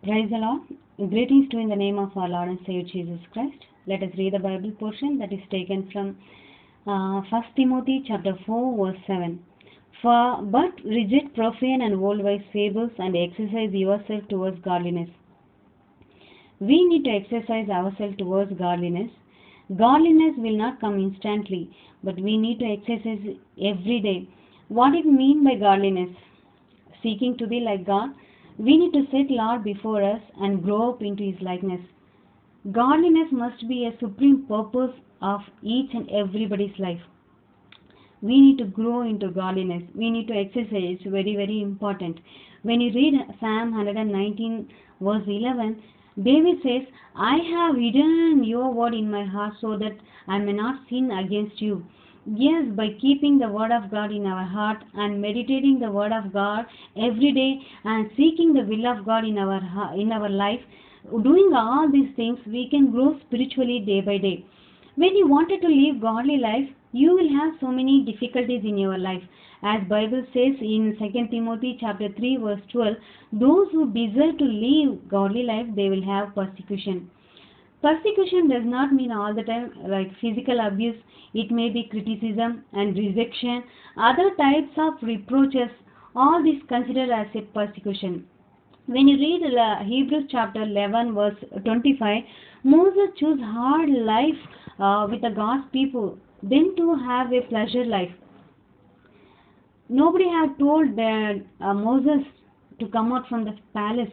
Praise the Lord. Greetings to you in the name of our Lord and Savior Jesus Christ. Let us read the Bible portion that is taken from 1 Timothy chapter 4 verse 7. But reject profane and worldwise fables and exercise yourself towards godliness. We need to exercise ourselves towards godliness. Godliness will not come instantly, but we need to exercise every day. What it mean by godliness? Seeking to be like God. We need to set Lord before us and grow up into His likeness. Godliness must be a supreme purpose of each and everybody's life. We need to grow into godliness. We need to exercise. It's very, very important. When you read Psalm 119 verse 11, David says, I have hidden your word in my heart so that I may not sin against you. Yes, by keeping the word of God in our heart and meditating the word of God every day and seeking the will of God in our life, doing all these things, we can grow spiritually day by day. When you wanted to live godly life, you will have so many difficulties in your life. As Bible says in 2 Timothy chapter 3 verse 12, those who desire to live godly life, they will have persecution. Persecution does not mean all the time like physical abuse. It may be criticism and rejection, other types of reproaches. All this considered as a persecution. When you read Hebrews chapter 11 verse 25, Moses chose hard life with the God's people than to have a pleasure life. Nobody had told Moses to come out from the palace.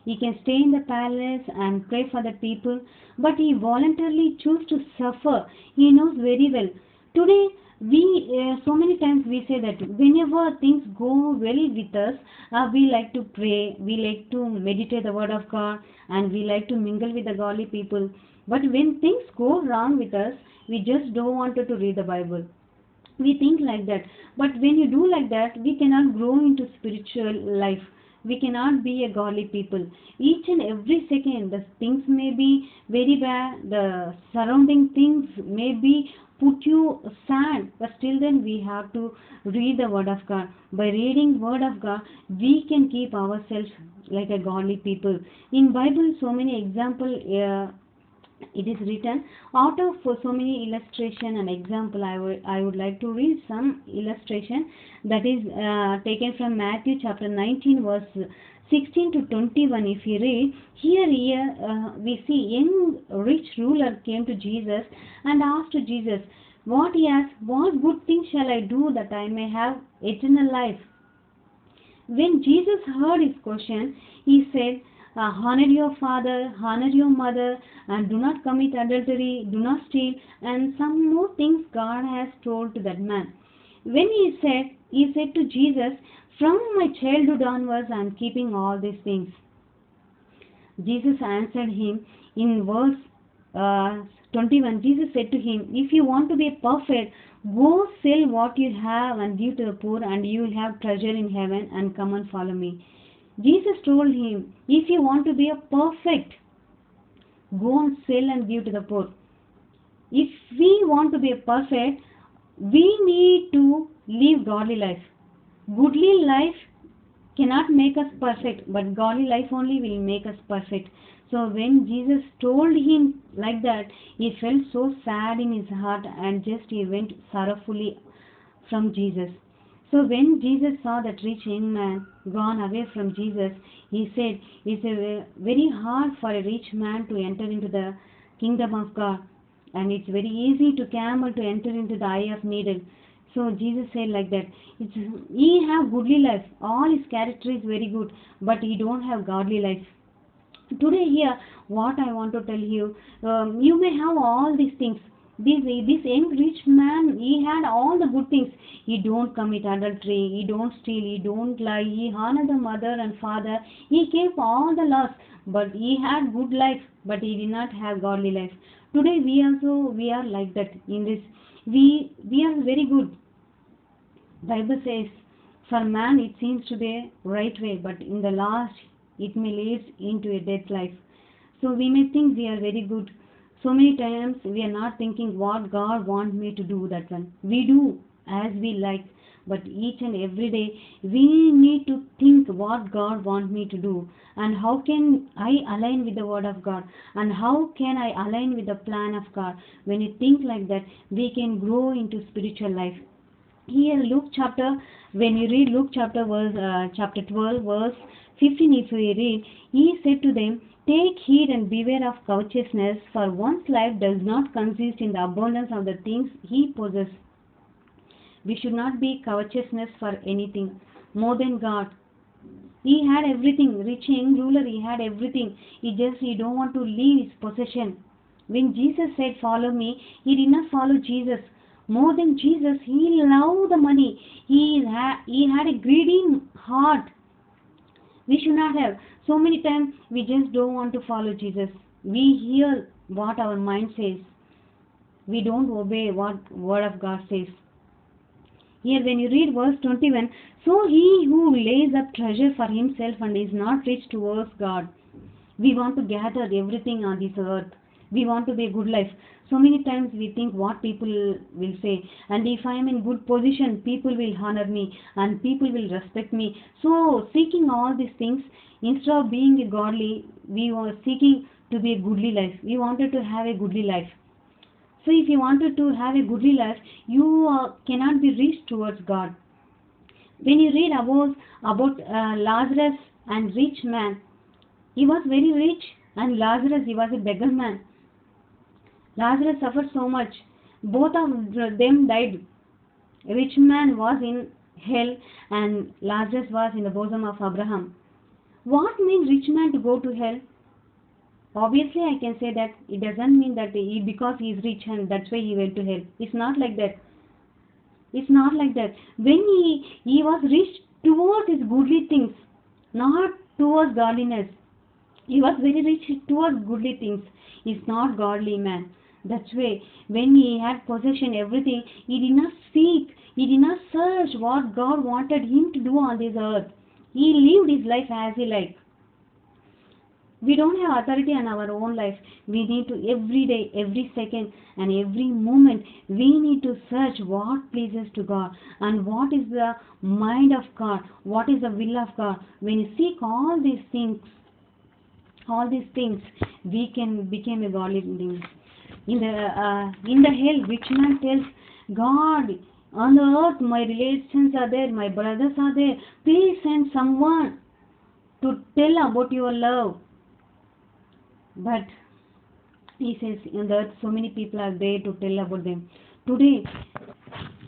He can stay in the palace and pray for the people, but he voluntarily chose to suffer. He knows very well. Today, so many times we say that whenever things go well with us, we like to pray, we like to meditate the word of God, and we like to mingle with the godly people. But when things go wrong with us, we just don't want to read the Bible. We think like that. But when you do like that, we cannot grow into spiritual life. We cannot be a godly people. Each and every second, the things may be very bad, the surrounding things may be put you sad, but still then we have to read the word of God. By reading word of God, we can keep ourselves like a godly people. In Bible, so many example it is written out of so many illustration and example. I would like to read some illustration that is taken from Matthew chapter 19 verse 16 to 21. If you read here we see young rich ruler came to Jesus and asked to Jesus, what he asked, what good thing shall I do that I may have eternal life? When Jesus heard his question, he said, honor your father, honor your mother, and do not commit adultery, do not steal, and some more things God has told to that man. When he said to Jesus, from my childhood onwards I am keeping all these things. Jesus answered him in verse 21. Jesus said to him, if you want to be perfect, go sell what you have and give to the poor, and you will have treasure in heaven, and come and follow me. Jesus told him, if you want to be a perfect, go and sell and give to the poor. If we want to be a perfect, we need to live godly life. Goodly life cannot make us perfect, but godly life only will make us perfect. So when Jesus told him like that, he felt so sad in his heart and just he went sorrowfully from Jesus. So when Jesus saw that rich young man gone away from Jesus, he said, it's very hard for a rich man to enter into the kingdom of God, and it's very easy to camel to enter into the eye of needle. So Jesus said like that, he have goodly life, all his character is very good, but he don't have godly life. Today here, what I want to tell you, you may have all these things. This young rich man, he had all the good things. He don't commit adultery, he don't steal, he don't lie, he honor the mother and father, he kept all the laws, but he had good life, but he did not have godly life. Today we are like that. In this, we are very good. Bible says, for man it seems to be a right way, but in the last it may lead into a death life. So we may think we are very good. So many times we are not thinking what God wants me to do that one. We do as we like. but each and every day we need to think what God wants me to do, and how can I align with the word of God, and how can I align with the plan of God. When you think like that, we can grow into spiritual life. Here Luke chapter, when you read Luke chapter 12 verse 15, if we read, he said to them, take heed and beware of covetousness, for one's life does not consist in the abundance of the things he possesses. We should not be covetousness for anything more than God. He had everything, rich young ruler, he had everything. He don't want to leave his possession. When Jesus said, follow me, he did not follow Jesus. More than Jesus, he loved the money. He had a greedy heart. We should not have. So many times we just don't want to follow Jesus. We hear what our mind says. We don't obey what word of God says. Here when you read verse 21, so he who lays up treasure for himself and is not rich towards God. We want to gather everything on this earth. We want to be a good life. So many times we think what people will say, and if I am in good position, people will honor me and people will respect me. So seeking all these things, instead of being a godly, we were seeking to be a goodly life. We wanted to have a goodly life. So if you wanted to have a goodly life, you cannot be rich towards God. When you read about Lazarus and rich man, he was very rich, and Lazarus, he was a beggar man. Lazarus suffered so much. Both of them died. Rich man was in hell and Lazarus was in the bosom of Abraham. What means rich man to go to hell? Obviously, I can say that it doesn't mean that because he is rich and that's why he went to hell. It's not like that. It's not like that. When he was rich towards his goodly things, not towards godliness. He was very rich towards goodly things. He's not godly man. That's why when he had possession everything, he did not seek, he did not search what God wanted him to do on this earth. He lived his life as he liked. We don't have authority on our own life. We need to every day, every second and every moment, we need to search what pleases to God and what is the mind of God, what is the will of God. When you seek all these things, we can become a godly being. In the hell, rich man tells God, on the earth my relations are there, my brothers are there. Please send someone to tell about your love. But he says, in the earth so many people are there to tell about them. Today,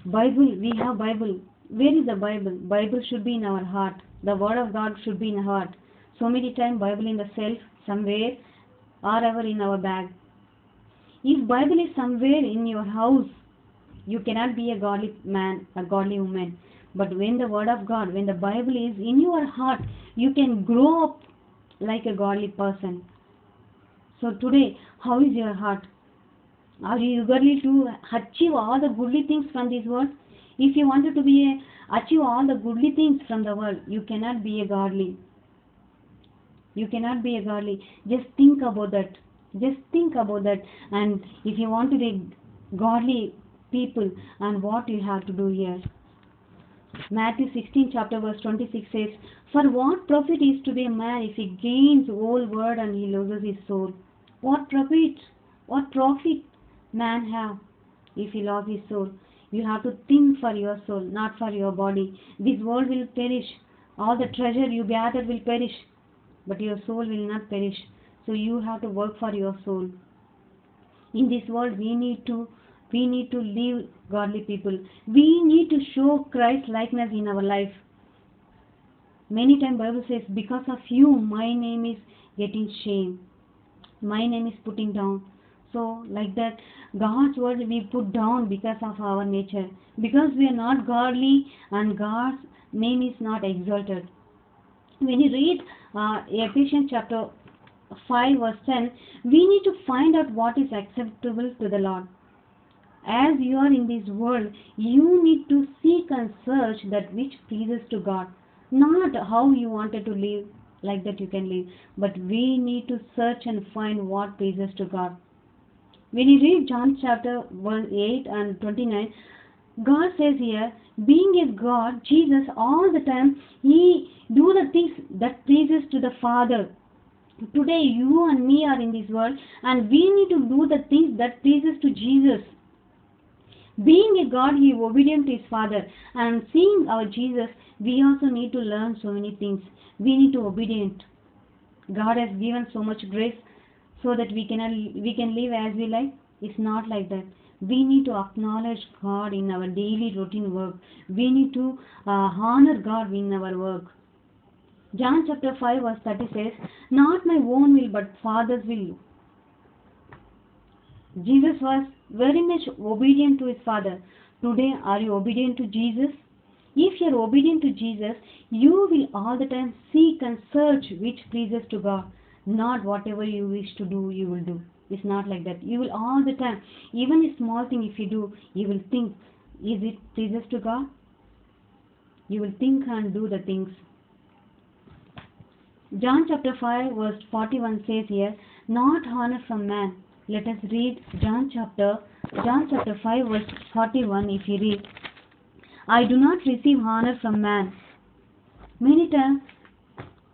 Bible, we have Bible. Where is the Bible? Bible should be in our heart. The word of God should be in our heart. So many times Bible in the shelf, somewhere, or ever in our bag. If Bible is somewhere in your house, you cannot be a godly man, a godly woman. But when the word of God, when the Bible is in your heart, you can grow up like a godly person. So today, how is your heart? Are you eagerly to achieve all the goodly things from this world? If you wanted to achieve all the goodly things from the world, you cannot be a godly. You cannot be a godly. Just think about that. Just think about that. And if you want to be godly people, and what you have to do here. Matthew 16 chapter verse 26 says, for what profit is to be a man if he gains the whole world and he loses his soul? What profit man have if he lost his soul? You have to think for your soul, not for your body. This world will perish. All the treasure you gather will perish, but your soul will not perish. So you have to work for your soul. In this world, we need to live godly people. We need to show Christ likeness in our life. Many times Bible says, because of you, my name is getting shame. My name is putting down. So like that, God's word we put down because of our nature. Because we are not godly and God's name is not exalted. When you read Ephesians chapter 5 verse 10, we need to find out what is acceptable to the Lord. As you are in this world, you need to seek and search that which pleases to God. Not how you wanted to live, like that you can live. But we need to search and find what pleases to God. When you read John chapter 8 and 29, God says here, being a God, Jesus all the time, He do the things that pleases to the Father. Today you and me are in this world and we need to do the things that pleases to Jesus. Being a God, He obedient to His Father, and seeing our Jesus, we also need to learn so many things. We need to obedient. God has given so much grace so that we can live as we like. It's not like that. We need to acknowledge God in our daily routine work. We need to honor God in our work. John chapter 5 verse 30 says, "Not my own will but Father's will." Jesus was very much obedient to His Father. Today, are you obedient to Jesus? If you are obedient to Jesus, you will all the time seek and search which pleases to God. Not whatever you wish to do, you will do. It's not like that. You will all the time, even a small thing if you do, you will think, is it pleases to God? You will think and do the things. John chapter 5 verse 41 says here, "Not honor from man." Let us read John chapter 5 verse 41. If you read, "I do not receive honor from man." Many times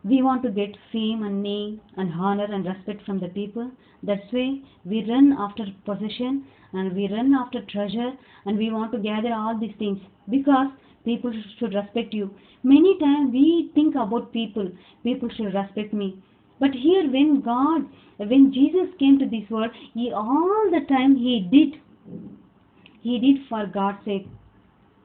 we want to get fame and name and honor and respect from the people. That's why we run after possession and we run after treasure and we want to gather all these things because people should respect you. Many times we think about people. People should respect me. But here when Jesus came to this world, all the time He did for God's sake.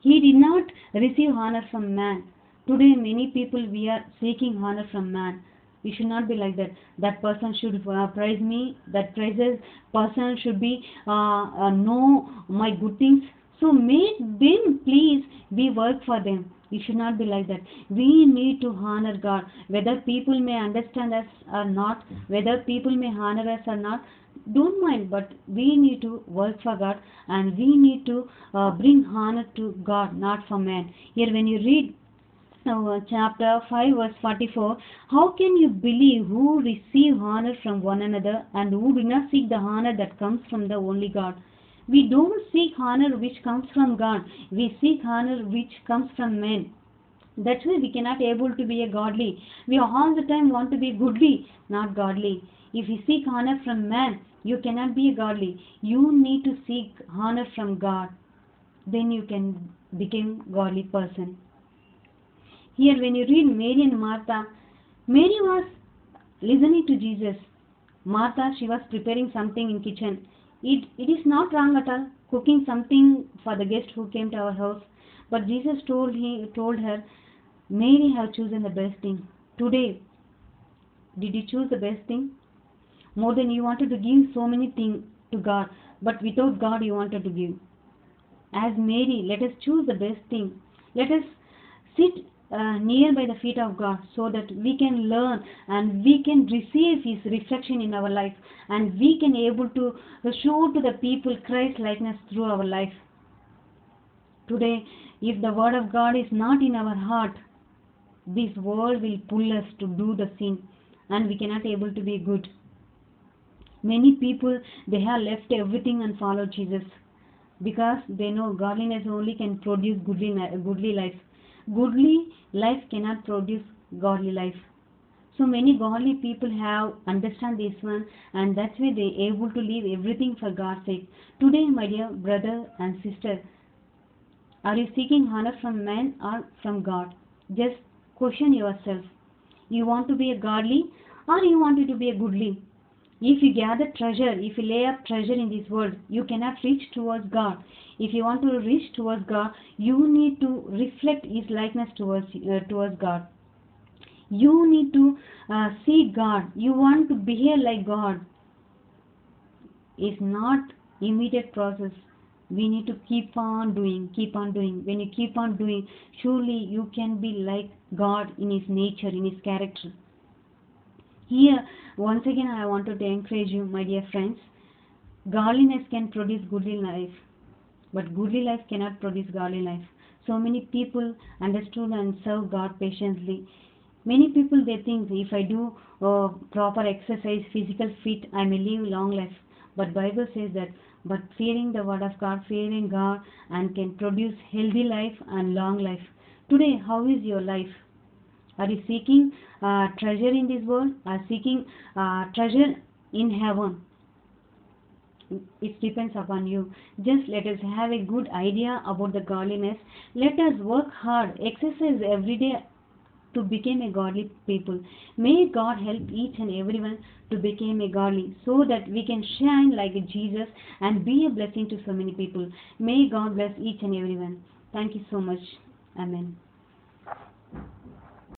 He did not receive honor from man. Today many people we are seeking honor from man. We should not be like that. That person should praise me. That praises person should be know my good things. So make them please we work for them. We should not be like that. We need to honor God. Whether people may understand us or not, whether people may honor us or not, don't mind, but we need to work for God and we need to bring honor to God, not for man. Here when you read chapter 5 verse 44, "How can you believe who receive honor from one another and who do not seek the honor that comes from the only God?" We don't seek honor which comes from God. We seek honor which comes from men. That's why we cannot able to be a godly. We all the time want to be goodly, not godly. If you seek honor from man, you cannot be a godly. You need to seek honor from God. Then you can become godly person. Here when you read Mary and Martha, Mary was listening to Jesus. Martha, she was preparing something in kitchen. It is not wrong at all, cooking something for the guest who came to our house. But Jesus told her, "Mary have chosen the best thing." Today, did you choose the best thing? More than you wanted to give so many things to God, but without God you wanted to give. As Mary, let us choose the best thing. Let us sit near by the feet of God so that we can learn and we can receive His reflection in our life and we can able to show to the people Christ likeness through our life. Today, if the word of God is not in our heart, this world will pull us to do the sin and we cannot able to be good. Many people, they have left everything and followed Jesus because they know godliness only can produce goodly life. Goodly life cannot produce godly life. So many godly people have understand this one and that's why they able to leave everything for God's sake. Today, my dear brother and sister, are you seeking honor from man or from God? Just question yourself. You want to be a godly or you want to be a goodly? If you gather treasure, if you lay up treasure in this world, you cannot reach towards God. If you want to reach towards God, you need to reflect His likeness towards God. You need to see God. You want to behave like God. It's not immediate process. We need to keep on doing. When you keep on doing, surely you can be like God in His nature, in His character. Here, once again, I wanted to encourage you, my dear friends. Godliness can produce goodly life, but goodly life cannot produce godly life. So many people understood and serve God patiently. Many people, they think if I do proper exercise, physical fit, I may live long life. But Bible says that but fearing the word of God, fearing God, and can produce healthy life and long life. Today, how is your life? Are you seeking treasure in this world, or seeking treasure in heaven? It depends upon you. Just let us have a good idea about the godliness. Let us work hard, exercise every day to become a godly people. May God help each and everyone to become a godly, so that we can shine like Jesus and be a blessing to so many people. May God bless each and everyone. Thank you so much. Amen.